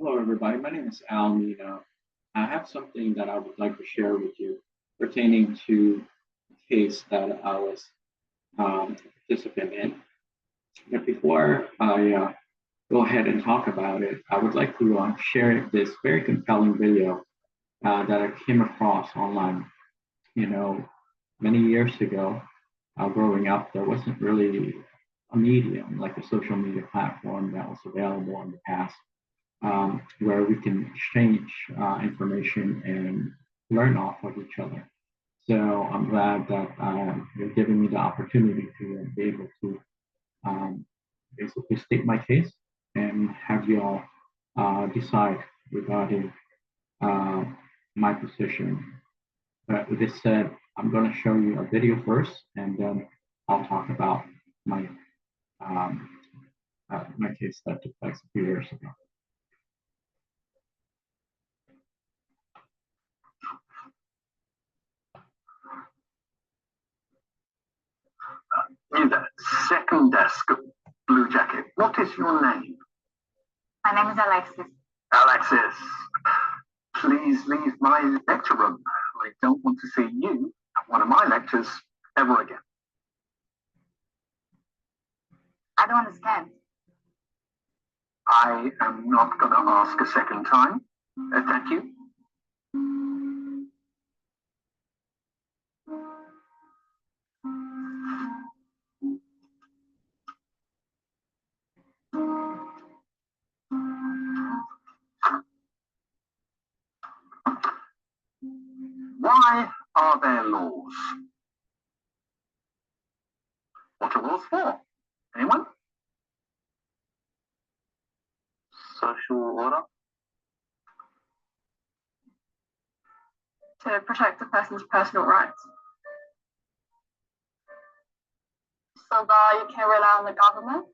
Hello, everybody. My name is Aldous Mina. I have something that I would like to share with you pertaining to a case that I was a participant in. But before I go ahead and talk about it, I would like to share this very compelling video that I came across online. You know, many years ago, growing up, there wasn't really a medium like a social media platform that was available in the past where we can exchange information and learn off of each other. So I'm glad that you're giving me the opportunity to be able to basically state my case and have you all decide regarding uh, my position. But with this said, I'm going to show you a video first, and then I'll talk about my um, my case that took place a few years ago. In the second desk, Blue Jacket. What is your name? My name is Alexis. Alexis, please leave my lecture room. I don't want to see you at one of my lectures ever again. I don't understand. I am not going to ask a second time. Thank you. Why are there laws? What are laws for? Anyone? Social order? To protect a person's personal rights. So that you can rely on the government.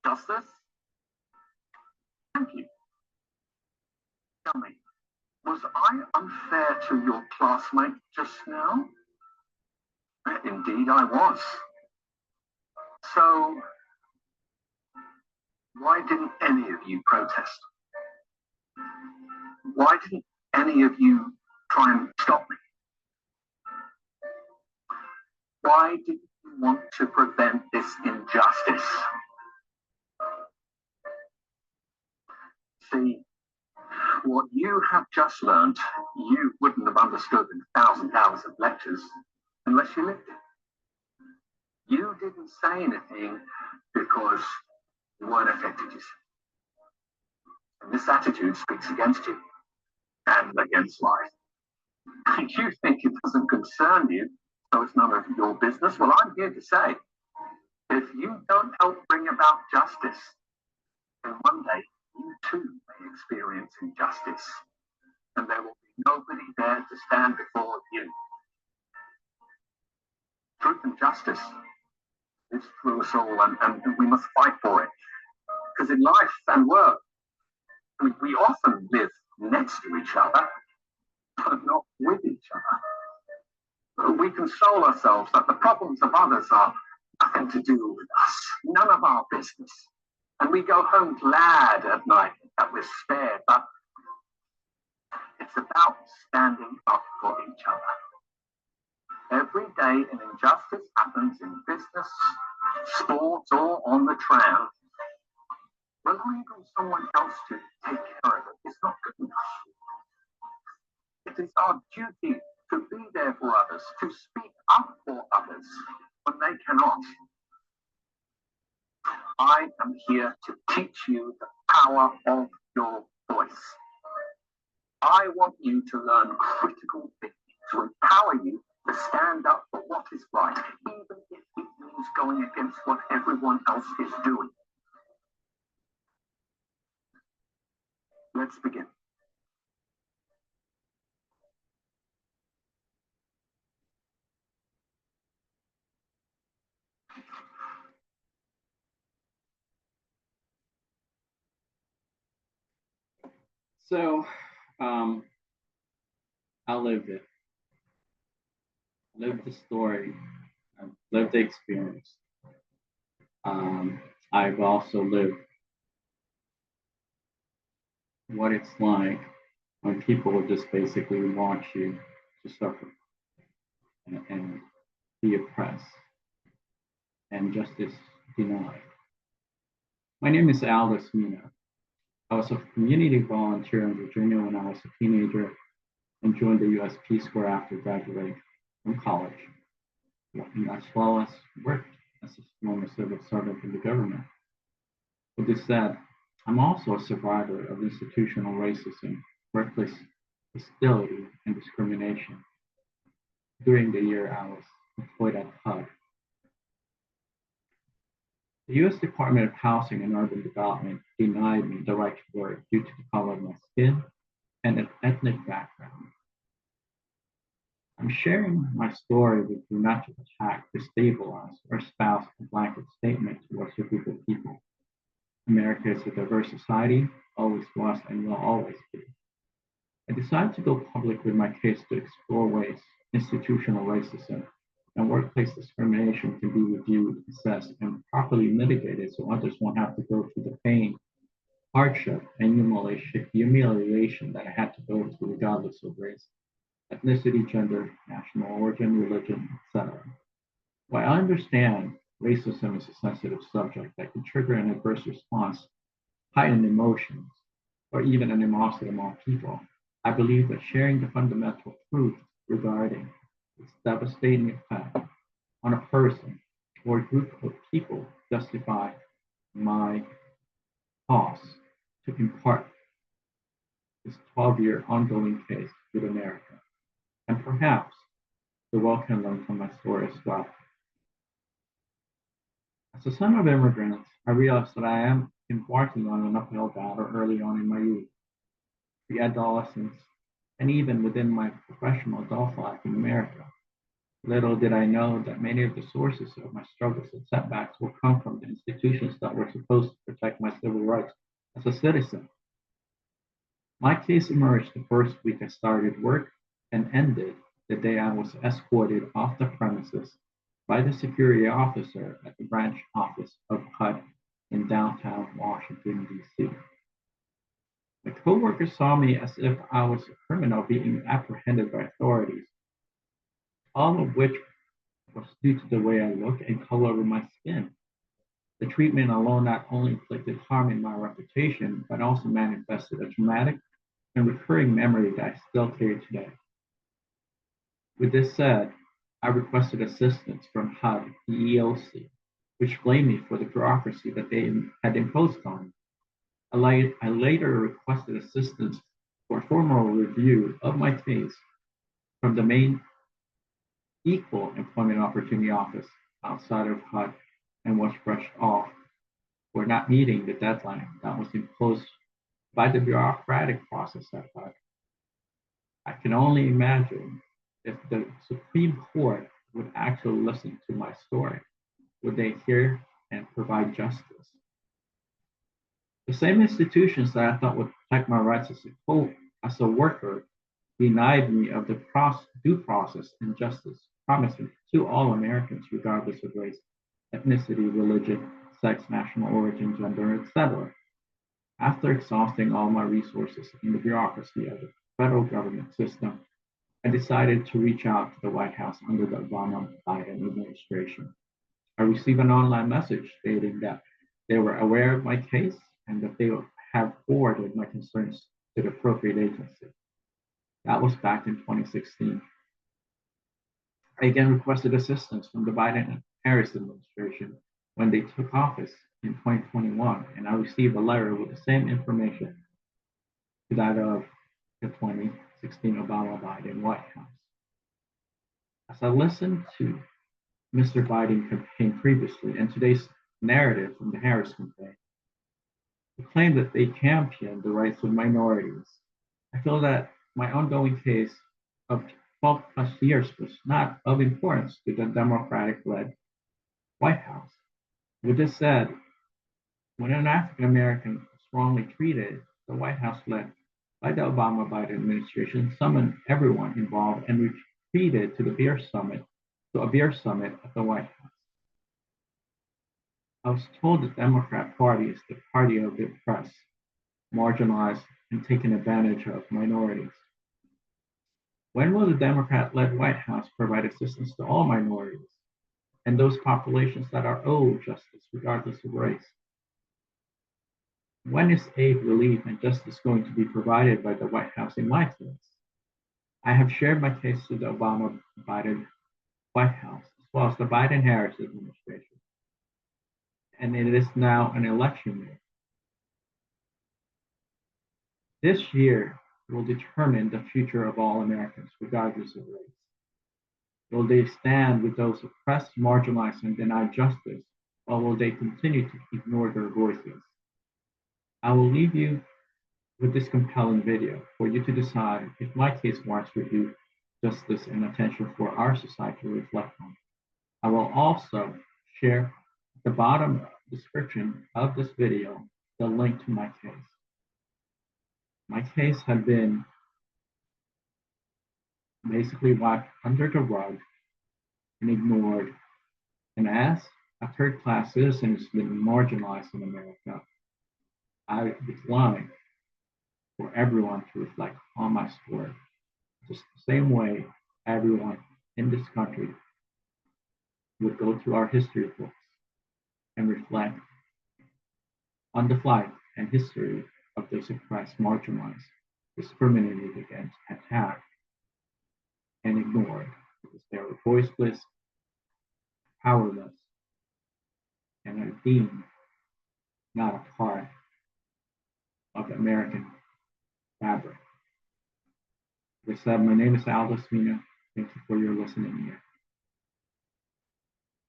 Justice? Thank you. Tell me, was I unfair to your classmate just now? Indeed, I was. So, why didn't any of you protest? Why didn't any of you try and stop me? Why did you want to prevent this injustice? See, what you have just learned, you wouldn't have understood in 1,000 hours of lectures unless you lived it. You didn't say anything because you weren't affected yourself. And this attitude speaks against you and against life. And you think it doesn't concern you, so it's none of your business. Well, I'm here to say, if you don't help bring about justice, then one day you too may experience injustice, and there will be nobody there to stand before you. Truth and justice is through us all, and we must fight for it. Because in life and work, I mean, we often live next to each other, but not with each other. We console ourselves that the problems of others are nothing to do with us, none of our business. And we go home glad at night that we're spared, but it's about standing up for each other. Every day an injustice happens in business, sports, or on the tram. Relying on someone else to take care of it is not good enough. It is our duty to be there for others, to speak up for others when they cannot. I am here to teach you the power of your voice. I want you to learn critical thinking to empower you to stand up for what is right, even if it means going against what everyone else is doing. Let's begin. So I lived it. I lived the story. I lived the experience. I've also lived what it's like when people just basically want you to suffer and be oppressed and justice denied. My name is Aldous Mina. I was a community volunteer in Virginia when I was a teenager and joined the U.S. Peace Corps after graduating from college, as well as worked as a former civil servant in the government. With this said, I'm also a survivor of institutional racism, workplace hostility, and discrimination. During the year I was employed at HUD, the U.S. Department of Housing and Urban Development denied me the right to work due to the color of my skin and an ethnic background. I'm sharing my story with you not to attack, destabilize, or espouse a blanket statement towards a group of people. America is a diverse society, always was and will always be. I decided to go public with my case to explore ways institutional racism and workplace discrimination can be reviewed, assessed, and properly mitigated so others won't have to go through the pain, hardship, and humiliation that I had to go through regardless of race, ethnicity, gender, national origin, religion, etc. While I understand racism is a sensitive subject that can trigger an adverse response, heightened emotions, or even animosity among people, I believe that sharing the fundamental truth regarding its devastating effect on a person or a group of people justify my cause to impart this 12-year ongoing case with America. And perhaps the world can learn from my story as well. As a son of immigrants, I realized that I am embarking on an uphill battle early on in my youth, pre-adolescence, and even within my professional adult life in America. Little did I know that many of the sources of my struggles and setbacks will come from the institutions that were supposed to protect my civil rights as a citizen. My case emerged the first week I started work and ended the day I was escorted off the premises by the security officer at the branch office of HUD in downtown Washington, D.C. My coworkers saw me as if I was a criminal being apprehended by authorities, all of which was due to the way I look and color of my skin. The treatment alone not only inflicted harm in my reputation, but also manifested a traumatic and recurring memory that I still carry today. With this said, I requested assistance from HUD, the EEOC, which blamed me for the bureaucracy that they had imposed on me. I later requested assistance for a formal review of my case from the main Equal Employment Opportunity Office outside of HUD and was brushed off for not meeting the deadline that was imposed by the bureaucratic process at HUD. I can only imagine if the Supreme Court would actually listen to my story. Would they hear and provide justice? The same institutions that I thought would protect my rights as a worker denied me of the due process and justice promised to all Americans, regardless of race, ethnicity, religion, sex, national origin, gender, etc. After exhausting all my resources in the bureaucracy of the federal government system, I decided to reach out to the White House under the Obama-Biden administration. I received an online message stating that they were aware of my case and that they have forwarded my concerns to the appropriate agency. That was back in 2016. I again requested assistance from the Biden and Harris administration when they took office in 2021, and I received a letter with the same information to that of the 2016 Obama-Biden White House. As I listened to Mr. Biden campaign previously and today's narrative from the Harris campaign, who claim that they champion the rights of minorities, I feel that my ongoing case of 12 plus years was not of importance to the Democratic-led White House. With this said, when an African American was wrongly treated, the White House led by the Obama-Biden administration summoned everyone involved and retreated to a beer summit at the White House. I was told the Democrat Party is the party of the oppressed, marginalized, and taken advantage of minorities? When will the Democrat-led White House provide assistance to all minorities and those populations that are owed justice regardless of race? When is aid, relief, and justice going to be provided by the White House in my case? I have shared my case to the Obama-Biden White House, as well as the Biden-Harris administration, and it is now an election year. This year will determine the future of all Americans, regardless of race. Will they stand with those oppressed, marginalized, and denied justice, or will they continue to ignore their voices? I will leave you with this compelling video for you to decide if my case warrants review, justice, and attention for our society to reflect on. I will also share at the bottom description of this video the link to my case. My case had been basically wiped under the rug and ignored, and as a third-class citizen who's been marginalized in America, I decline for everyone to reflect on my story, just the same way everyone in this country would go through our history books and reflect on the flight and history of those oppressed, marginalized, discriminated against, attacked, and ignored because they were voiceless, powerless, and are deemed not a part of the American fabric. As I said, my name is Aldous Mina. Thank you for your listening here.